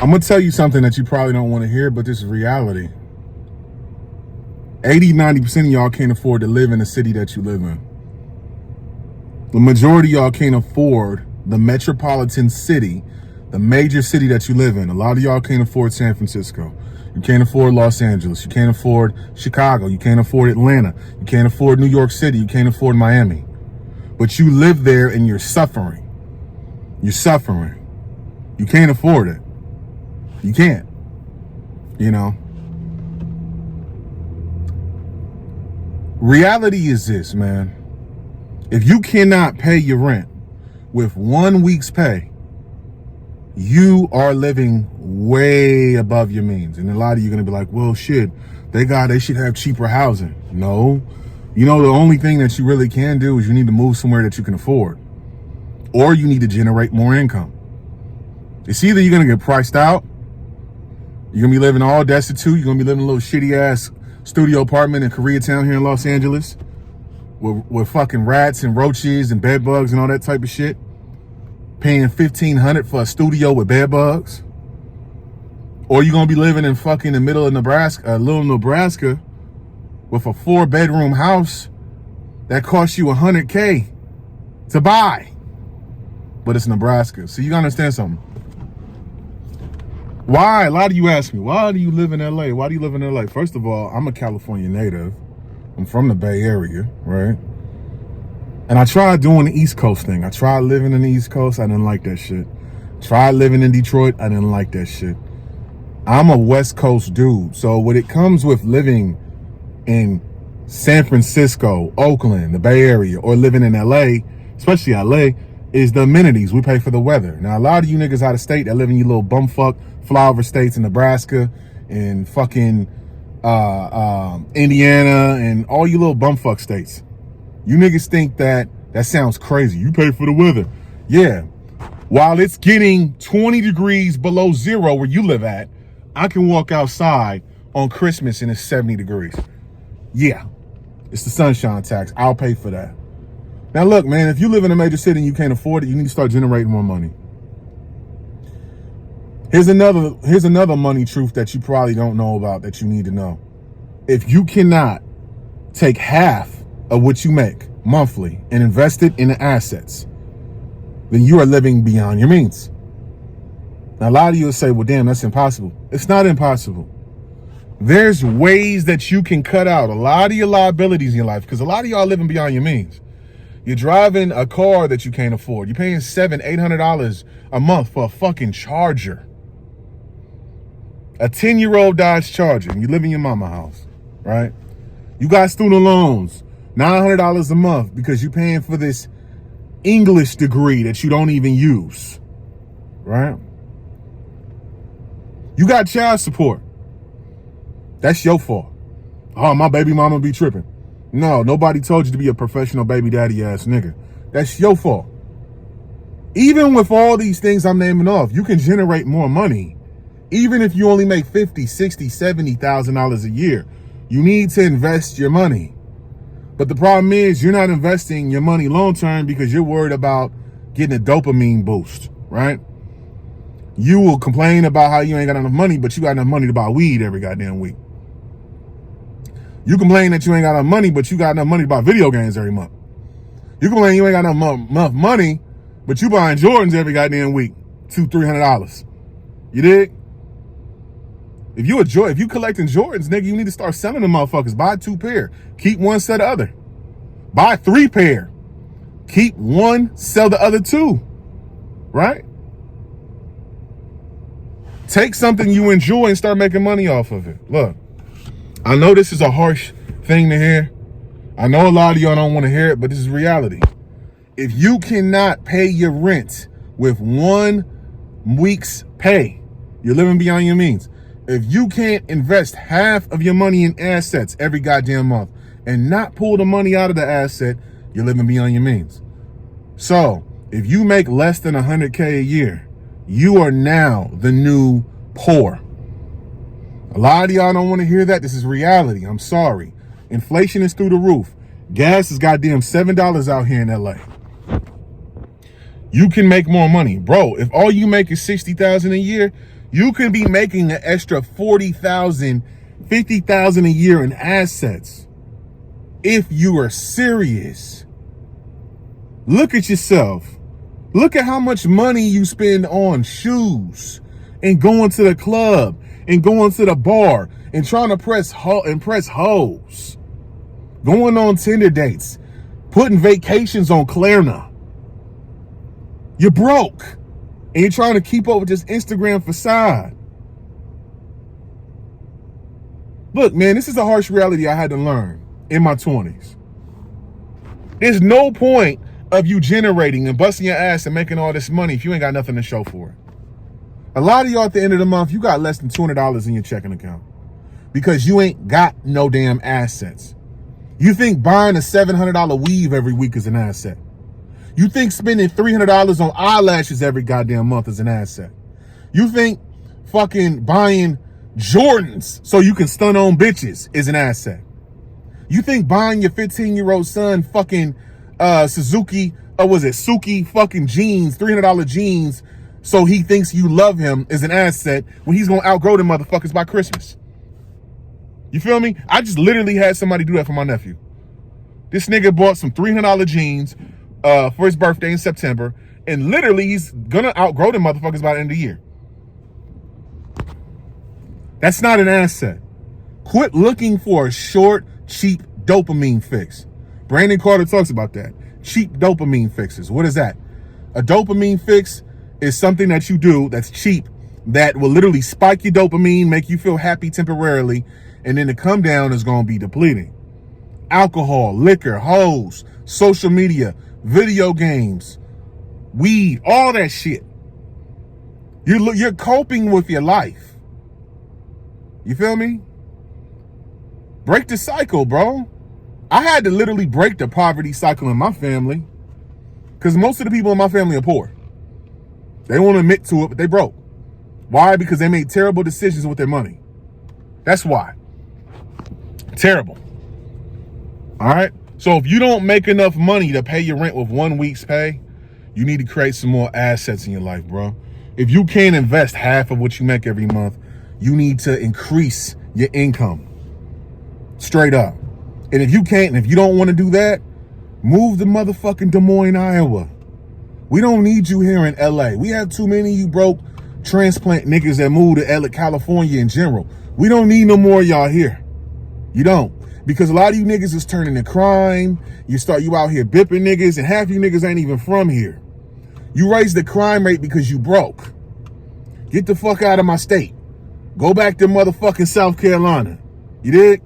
I'm gonna tell you something that you probably don't want to hear, but this is reality. 80-90% of y'all can't afford to live in the city that you live in. The majority of y'all can't afford the metropolitan city, the major city that you live in. A lot of y'all can't afford San Francisco. You can't afford Los Angeles. You can't afford Chicago. You can't afford Atlanta. You can't afford New York City. You can't afford Miami. But you live there and you're suffering. You're suffering. You can't afford it. You can't. You know? Reality is this, man. If you cannot pay your rent with 1 week's pay, you are living way above your means. And a lot of you are going to be like, well, shit, they should have cheaper housing. No. You know, the only thing that you really can do is you need to move somewhere that you can afford. Or you need to generate more income. It's either you're going to get priced out, you're going to be living all destitute, you're going to be living in a little shitty-ass studio apartment in Koreatown here in Los Angeles with fucking rats and roaches and bed bugs and all that type of shit, paying $1,500 for a studio with bed bugs. Or you're going to be living in fucking the middle of Nebraska, little Nebraska, with a 4-bedroom house that costs you $100K to buy. But it's Nebraska. So you gotta understand something. Why? A lot of you ask me, why do you live in LA? Why do you live in LA? First of all, I'm a California native. I'm from the Bay Area, right? And I tried doing the East Coast thing. I tried living in the East Coast. I didn't like that shit. Tried living in Detroit. I didn't like that shit. I'm a West Coast dude. So when it comes with living in San Francisco, Oakland, the Bay Area, or living in LA, especially LA, is the amenities. We pay for the weather. Now, a lot of you niggas out of state that live in you little bumfuck flyover states in Nebraska and fucking Indiana and all you little bumfuck states. You niggas think that sounds crazy. You pay for the weather. Yeah. While it's getting 20 degrees below zero where you live at, I can walk outside on Christmas and it's 70 degrees. Yeah. It's the sunshine tax. I'll pay for that. Now look, man, if you live in a major city and you can't afford it, you need to start generating more money. Here's another money truth that you probably don't know about that you need to know. If you cannot take half of what you make monthly and invest it in assets, then you are living beyond your means. Now, a lot of you will say, well, damn, that's impossible. It's not impossible. There's ways that you can cut out a lot of your liabilities in your life because a lot of y'all living beyond your means. You're driving a car that you can't afford. You're paying $700-800 a month for a fucking Charger. A 10-year-old Dodge Charger. And you live in your mama house, right? You got student loans, $900 a month because you're paying for this English degree that you don't even use, right? You got child support. That's your fault. Oh, my baby mama be tripping. No, nobody told you to be a professional baby daddy ass nigga. That's your fault. Even with all these things I'm naming off, you can generate more money. Even if you only make $50,000, $60,000, $70,000 a year, you need to invest your money. But the problem is you're not investing your money long term because you're worried about getting a dopamine boost, right? You will complain about how you ain't got enough money, but you got enough money to buy weed every goddamn week. You complain that you ain't got enough money, but you got enough money to buy video games every month. You complain you ain't got enough money, but you buying Jordans every goddamn week, $200-300. You dig? If you collecting Jordans, nigga, you need to start selling them motherfuckers. Buy 2 pair. Keep one, sell the other. Buy 3 pair. Keep one, sell the other 2. Right? Take something you enjoy and start making money off of it. Look, I know this is a harsh thing to hear. I know a lot of y'all don't want to hear it, but this is reality. If you cannot pay your rent with 1 week's pay, you're living beyond your means. If you can't invest half of your money in assets every goddamn month and not pull the money out of the asset, you're living beyond your means. So if you make less than $100K a year, you are now the new poor. A lot of y'all don't want to hear that. This is reality. I'm sorry. Inflation is through the roof. Gas is goddamn $7 out here in LA. You can make more money. Bro, if all you make is $60,000 a year, You can be making an extra 40,000, 50,000 a year in assets if you are serious. Look at yourself. Look at how much money you spend on shoes and going to the club and going to the bar and trying to impress hoes. Going on Tinder dates, putting vacations on Klarna. You're broke and you're trying to keep up with this Instagram facade. Look, man, this is a harsh reality I had to learn in my 20s. There's no point of you generating and busting your ass and making all this money if you ain't got nothing to show for it. A lot of y'all at the end of the month, you got less than $200 in your checking account because you ain't got no damn assets. You think buying a $700 weave every week is an asset. You think spending $300 on eyelashes every goddamn month is an asset. You think fucking buying Jordans so you can stun on bitches is an asset. You think buying your 15-year-old son fucking Suki fucking jeans, $300 jeans, so he thinks you love him is an asset when he's gonna outgrow them motherfuckers by Christmas. You feel me? I just literally had somebody do that for my nephew. This nigga bought some $300 jeans for his birthday in September, and literally he's gonna outgrow them motherfuckers by the end of the year. That's not an asset. Quit looking for a short, cheap dopamine fix. Brandon Carter talks about that. Cheap dopamine fixes. What is that? A dopamine fix is something that you do that's cheap, that will literally spike your dopamine, make you feel happy temporarily, and then to come down is going to be depleting. Alcohol, liquor, hoes, social media, video games, weed, all that shit. You're coping with your life. You feel me? Break the cycle, bro. I had to literally break the poverty cycle in my family because most of the people in my family are poor. They won't admit to it, but they broke. Why? Because they made terrible decisions with their money. That's why. Terrible. All right? So if you don't make enough money to pay your rent with 1 week's pay, you need to create some more assets in your life, bro. If you can't invest half of what you make every month, you need to increase your income. Straight up. And if you can't, and if you don't want to do that, move to motherfucking Des Moines, Iowa. We don't need you here in LA. We have too many of you broke transplant niggas that move to LA, California in general. We don't need no more of y'all here. You don't. Because a lot of you niggas is turning to crime. You out here bipping niggas, and half you niggas ain't even from here. You raised the crime rate because you broke. Get the fuck out of my state. Go back to motherfucking South Carolina. You dig?